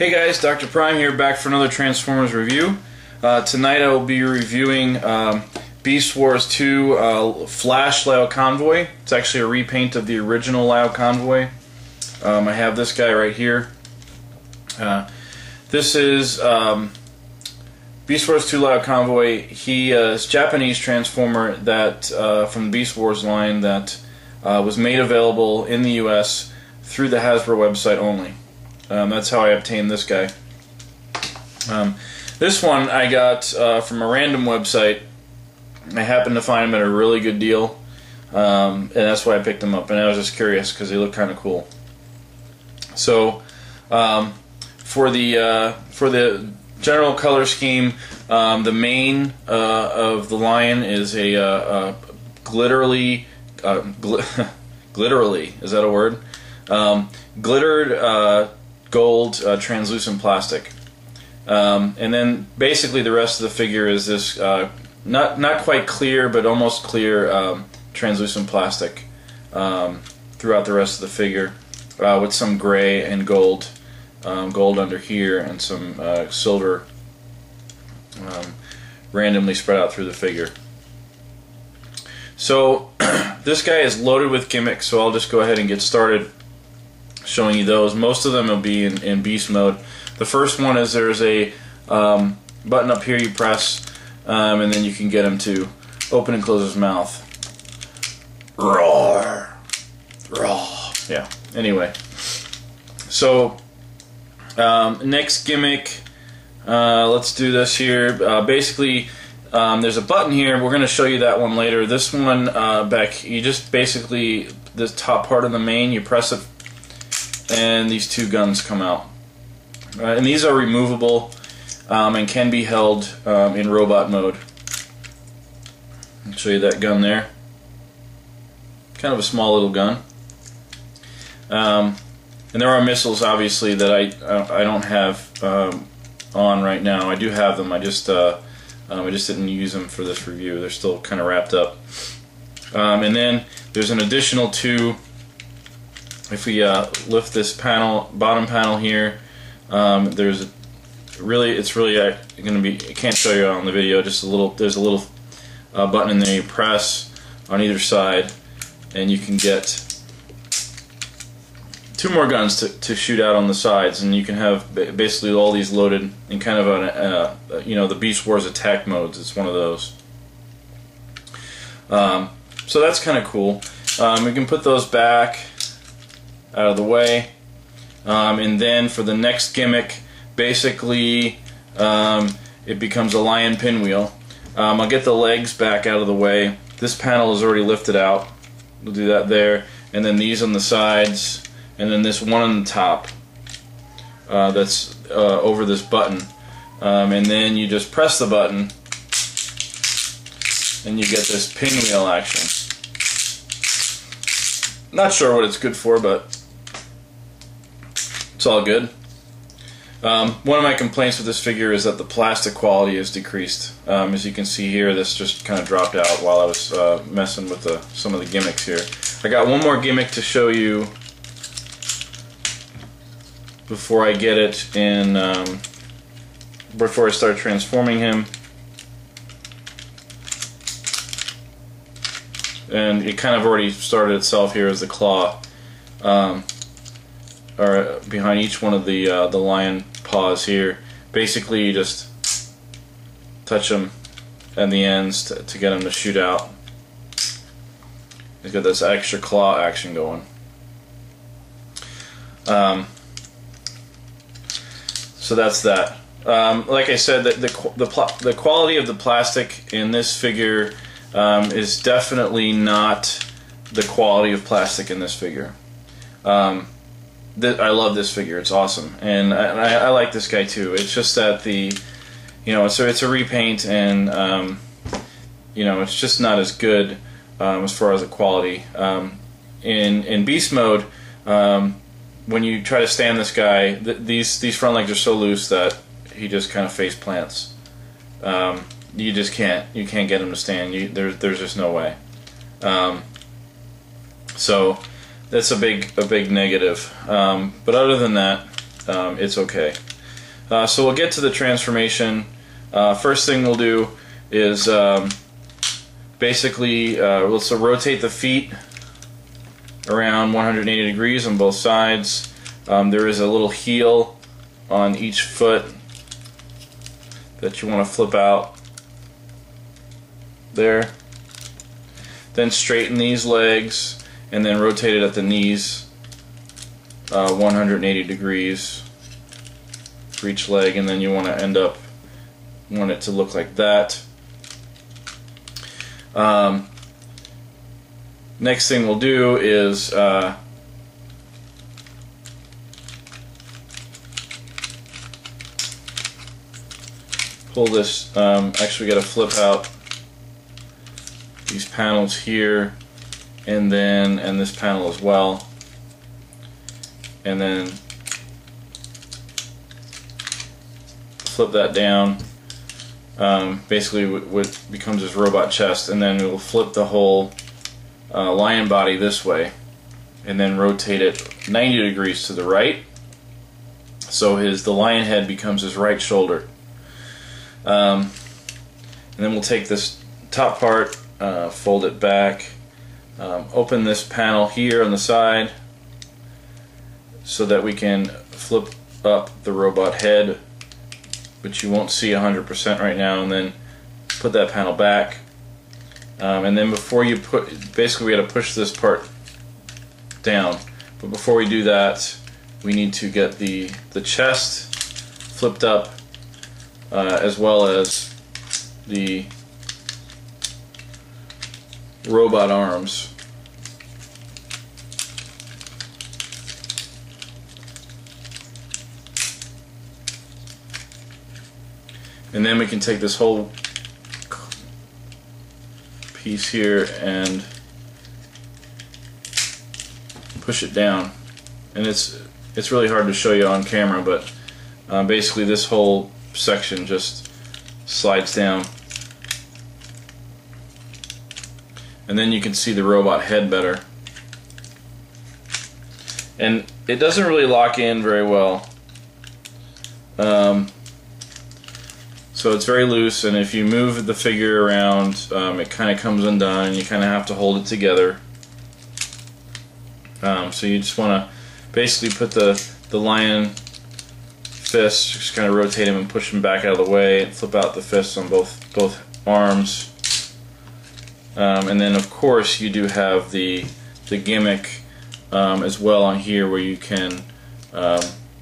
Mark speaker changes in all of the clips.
Speaker 1: Hey guys, Dr. Prime here, back for another Transformers review. Tonight I will be reviewing Beast Wars 2 Flash LioConvoy. It's actually a repaint of the original LioConvoy. I have this guy right here. This is Beast Wars 2 LioConvoy. He is a Japanese Transformer that from the Beast Wars line that was made available in the US through the Hasbro website only. That's how I obtained this guy. This one I got from a random website. I happened to find him at a really good deal, and that's why I picked him up. And I was just curious because they look kind of cool. So, for the general color scheme, the mane of the lion is a glitterly, glitterly, is that a word? Glittered gold translucent plastic, and then basically the rest of the figure is this not quite clear but almost clear translucent plastic throughout the rest of the figure, with some gray and gold under here and some silver randomly spread out through the figure. So this guy is loaded with gimmicks, so I'll just go ahead and get started showing you those. Most of them will be in beast mode. The first one is there's a button up here you press, and then you can get him to open and close his mouth. Roar! Roar! Yeah, anyway. So, next gimmick, let's do this here. Basically, there's a button here. We're going to show you that one later. This one, back, you just basically, the top part of the mane, you press it, and these two guns come out. And these are removable and can be held in robot mode. I'll show you that gun there. Kind of a small little gun. And there are missiles, obviously, that I don't have on right now. I do have them. I just didn't use them for this review. They're still kind of wrapped up. And then there's an additional two. If we lift this panel, bottom panel here, it's really going to be, I can't show you on the video, just a little, there's a little button in there you press on either side, and you can get two more guns to shoot out on the sides, and you can have basically all these loaded in kind of a, you know, the Beast Wars attack modes. It's one of those. So that's kind of cool. We can put those back out of the way, and then for the next gimmick, basically it becomes a lion pinwheel. I'll get the legs back out of the way. This panel is already lifted out. We'll do that there, and then these on the sides, and then this one on the top that's over this button, and then you just press the button and you get this pinwheel action. Not sure what it's good for, but it's all good. One of my complaints with this figure is that the plastic quality is decreased. As you can see here, this just kind of dropped out while I was messing with some of the gimmicks here. I got one more gimmick to show you before I get it in, before I start transforming him. And it kind of already started itself here as the claw. Or behind each one of the lion paws here. Basically, you just touch them at the ends to get them to shoot out. He's got this extra claw action going. So that's that. Like I said, the quality of the plastic in this figure is definitely not the quality of plastic in this figure. I love this figure. It's awesome, and I like this guy too. It's just that it's a repaint, and it's just not as good as far as the quality. In beast mode, when you try to stand this guy, these front legs are so loose that he just kind of face plants. You just can't. You can't get him to stand. There's just no way. So that's a big negative. But other than that, it's okay. So we'll get to the transformation. First thing we'll do is basically let's rotate the feet around 180 degrees on both sides. There is a little heel on each foot that you want to flip out there. Then straighten these legs and then rotate it at the knees 180 degrees for each leg, and then you want to want it to look like that. Next thing we'll do is pull this, actually we got to flip out these panels here and this panel as well, and then flip that down. Basically what becomes his robot chest, and then we'll flip the whole lion body this way and then rotate it 90 degrees to the right, so the lion head becomes his right shoulder. And then we'll take this top part, fold it back, open this panel here on the side so that we can flip up the robot head, which you won't see 100% right now, and then put that panel back. And then before you basically we got to push this part down, but before we do that we need to get the chest flipped up, as well as the robot arms. And then we can take this whole piece here and push it down. And it's really hard to show you on camera, but basically this whole section just slides down, and then you can see the robot head better. And it doesn't really lock in very well, so it's very loose, and if you move the figure around, it kind of comes undone and you kind of have to hold it together. So you just want to basically put the lion fists, just kind of rotate him and push him back out of the way, and flip out the fists on both arms. And then of course you do have the gimmick as well on here, where you can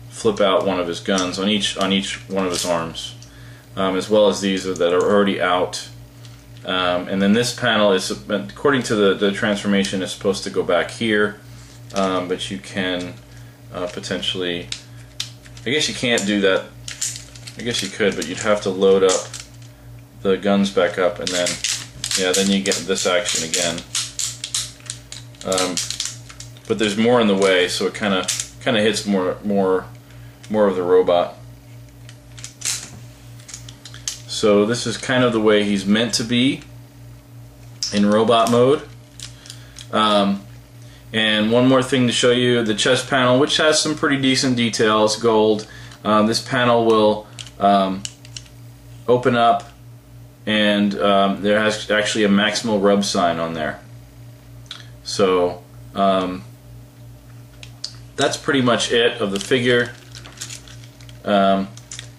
Speaker 1: flip out one of his guns on each one of his arms, as well as these that are already out. And then this panel is, according to the transformation, is supposed to go back here, but you can potentially, I guess you can't do that. I guess you could, but you'd have to load up the guns back up, and then then you get this action again. But there's more in the way, so it kind of hits more of the robot. So this is kind of the way he's meant to be in robot mode. And one more thing to show you, the chest panel, which has some pretty decent details, gold. This panel will open up, and there has actually a maximal rub sign on there. So that's pretty much it of the figure.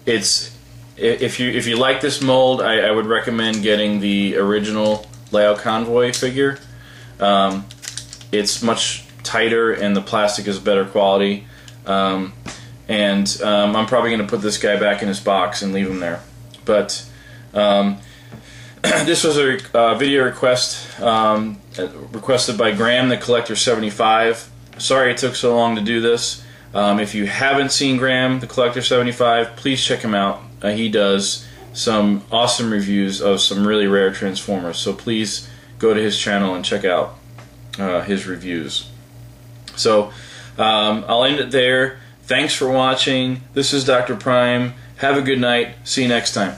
Speaker 1: If you like this mold, I would recommend getting the original LioConvoy figure. It's much tighter and the plastic is better quality. I'm probably going to put this guy back in his box and leave him there. But this was a video request requested by Graham the Collector 75. Sorry it took so long to do this. If you haven't seen Graham the Collector 75, please check him out. He does some awesome reviews of some really rare Transformers, so please go to his channel and check out his reviews. So I'll end it there. Thanks for watching. This is Dr. Prime. Have a good night. See you next time.